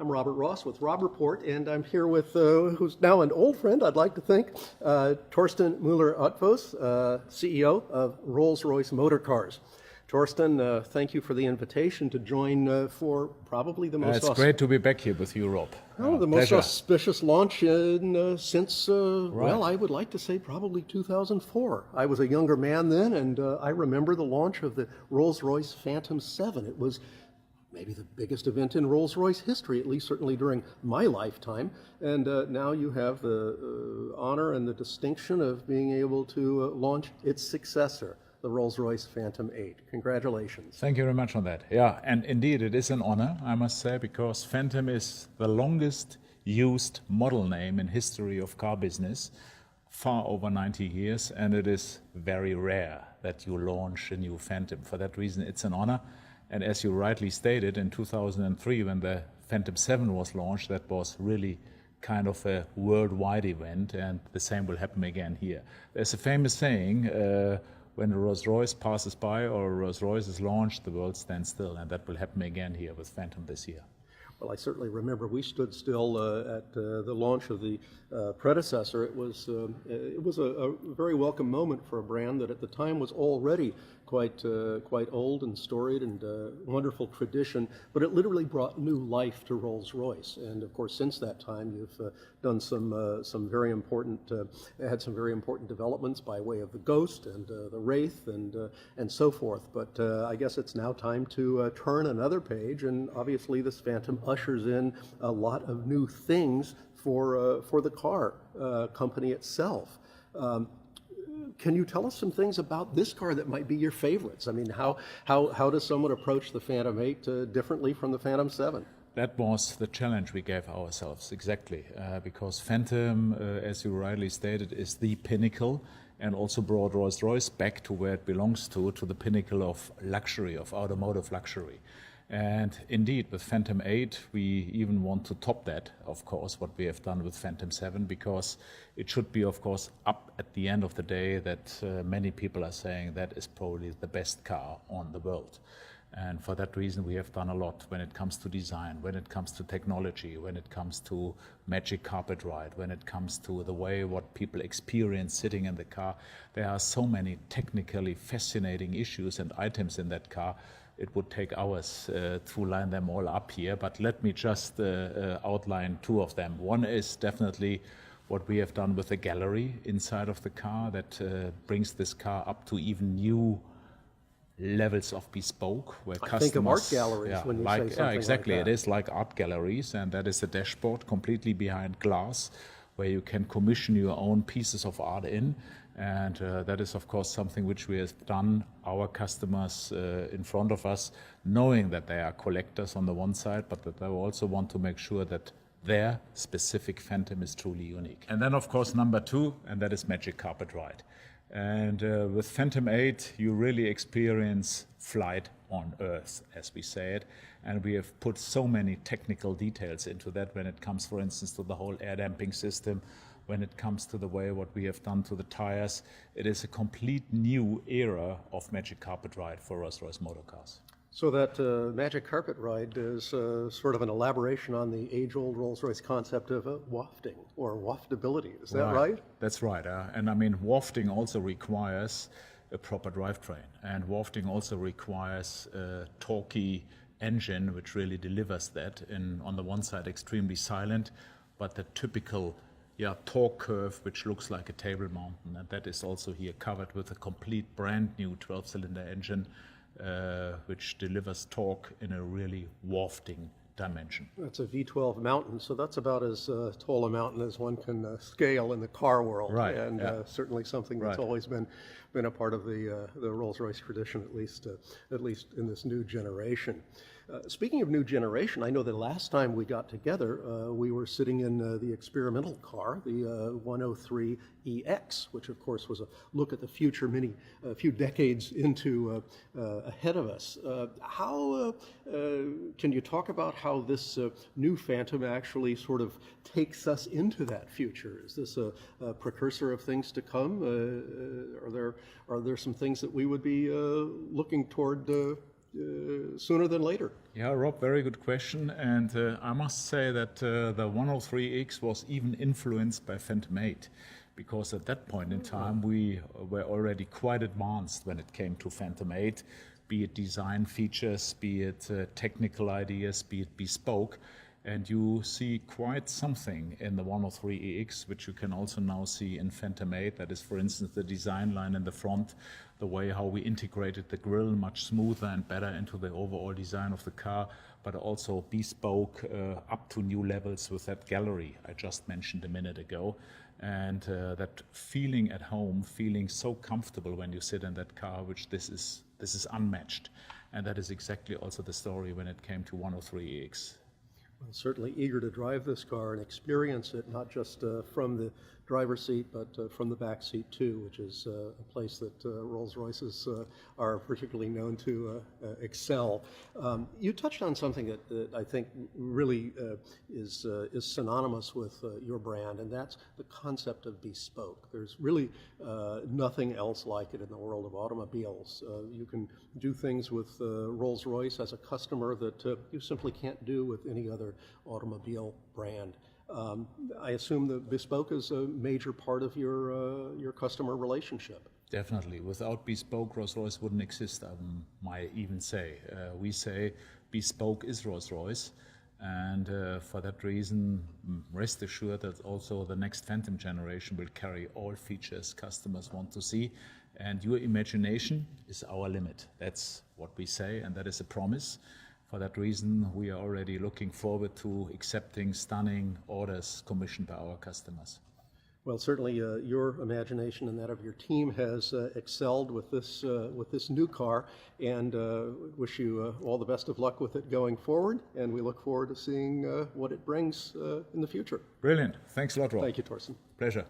I'm Robert Ross with Rob Report, and I'm here with who's now an old friend, I'd like to think, Torsten Müller-Otvos, CEO of Rolls-Royce Motor Cars. Torsten, thank you for the invitation to join for probably the most... It's great to be back here with you, Rob. The most auspicious launch since, well, I would like to say probably 2004. I was a younger man then, and I remember the launch of the Rolls-Royce Phantom 7. It was maybe the biggest event in Rolls-Royce history, at least certainly during my lifetime. And now you have the honor and the distinction of being able to launch its successor, the Rolls-Royce Phantom 8. Congratulations. Thank you very much on that. Yeah, and indeed it is an honor, I must say, because Phantom is the longest used model name in history of car business, far over 90 years, and it is very rare that you launch a new Phantom. For that reason, it's an honor. And as you rightly stated, in 2003, when the Phantom 7 was launched, that was really kind of a worldwide event, and the same will happen again here. There's a famous saying, when a Rolls-Royce passes by or a Rolls-Royce is launched, the world stands still, and that will happen again here with Phantom this year. Well, I certainly remember we stood still at the launch of the predecessor. It was a very welcome moment for a brand that at the time was already quite old and storied and wonderful tradition, but it literally brought new life to Rolls-Royce. And of course, since that time, you've done some very important developments by way of the Ghost and the Wraith and so forth. But I guess it's now time to turn another page, and obviously this Phantom ushers in a lot of new things for the car company itself. Can you tell us some things about this car that might be your favorites? I mean, how does someone approach the Phantom 8 differently from the Phantom 7? That was the challenge we gave ourselves, exactly, because Phantom, as you rightly stated, is the pinnacle and also brought Rolls-Royce back to where it belongs to the pinnacle of luxury, of automotive luxury. And indeed, with Phantom 8, we even want to top that, of course, what we have done with Phantom 7, because it should be, of course, up at the end of the day that many people are saying that is probably the best car on the world. And for that reason, we have done a lot when it comes to design, when it comes to technology, when it comes to magic carpet ride, when it comes to the way what people experience sitting in the car. There are so many technically fascinating issues and items in that car. It would take hours to line them all up here, but let me just outline two of them. One is definitely what we have done with the gallery inside of the car that brings this car up to even new levels of bespoke, where I think of art galleries when you say something yeah, exactly. like that. It is like art galleries, and that is a dashboard completely behind glass, where you can commission your own pieces of art in. And that is, of course, something which we have done our customers in front of us, knowing that they are collectors on the one side, but that they also want to make sure that their specific Phantom is truly unique. And then, of course, number two, and that is Magic Carpet Ride. And with Phantom 8, you really experience flight on Earth, as we say it. And we have put so many technical details into that when it comes, for instance, to the whole air damping system, when it comes to the way what we have done to the tires. It is a complete new era of Magic Carpet Ride for Rolls-Royce Motor Cars. So that Magic Carpet Ride is sort of an elaboration on the age-old Rolls-Royce concept of wafting or waftability. Is that right? That's right. And I mean, wafting also requires a proper drivetrain. And wafting also requires a torquey engine, which really delivers that. On the one side, extremely silent, but the typical torque curve, which looks like a table mountain. And that is also here covered with a complete brand new 12-cylinder engine, which delivers torque in a really wafting dimension. That's a V12 Mountain, so that's about as tall a mountain as one can scale in the car world. Right. And certainly something that's always been a part of the Rolls-Royce tradition, at least in this new generation. Speaking of new generation, I know that last time we got together, we were sitting in the experimental car, the 103EX, which of course was a look at the future a few decades into ahead of us. Can you talk about how this new Phantom actually sort of takes us into that future? Is this a precursor of things to come? Are there some things that we would be looking toward sooner than later? Yeah, Rob, very good question. And I must say that the 103X was even influenced by Phantom 8, because at that point in time we were already quite advanced when it came to Phantom 8, be it design features, be it technical ideas, be it bespoke. And you see quite something in the 103EX, which you can also now see in Phantom 8. That is, for instance, the design line in the front, the way how we integrated the grille much smoother and better into the overall design of the car, but also bespoke up to new levels with that gallery I just mentioned a minute ago. And that feeling at home, feeling so comfortable when you sit in that car, which this is unmatched. And that is exactly also the story when it came to 103EX. I'm certainly eager to drive this car and experience it, not just from the driver's seat, but from the back seat too, which is a place that Rolls-Royces are particularly known to excel. You touched on something that I think really is synonymous with your brand, and that's the concept of bespoke. There's really nothing else like it in the world of automobiles. You can do things with Rolls-Royce as a customer that you simply can't do with any other automobile brand. I assume the bespoke is a major part of your customer relationship. Definitely. Without bespoke, Rolls-Royce wouldn't exist, I might even say. We say bespoke is Rolls-Royce, and for that reason, rest assured that also the next Phantom generation will carry all features customers want to see, and your imagination is our limit. That's what we say, and that is a promise. For that reason, we are already looking forward to accepting stunning orders commissioned by our customers. Well, certainly your imagination and that of your team has excelled with this new car, and wish you all the best of luck with it going forward, and we look forward to seeing what it brings in the future. Brilliant. Thanks a lot, Rob. Thank you, Torsten. Pleasure.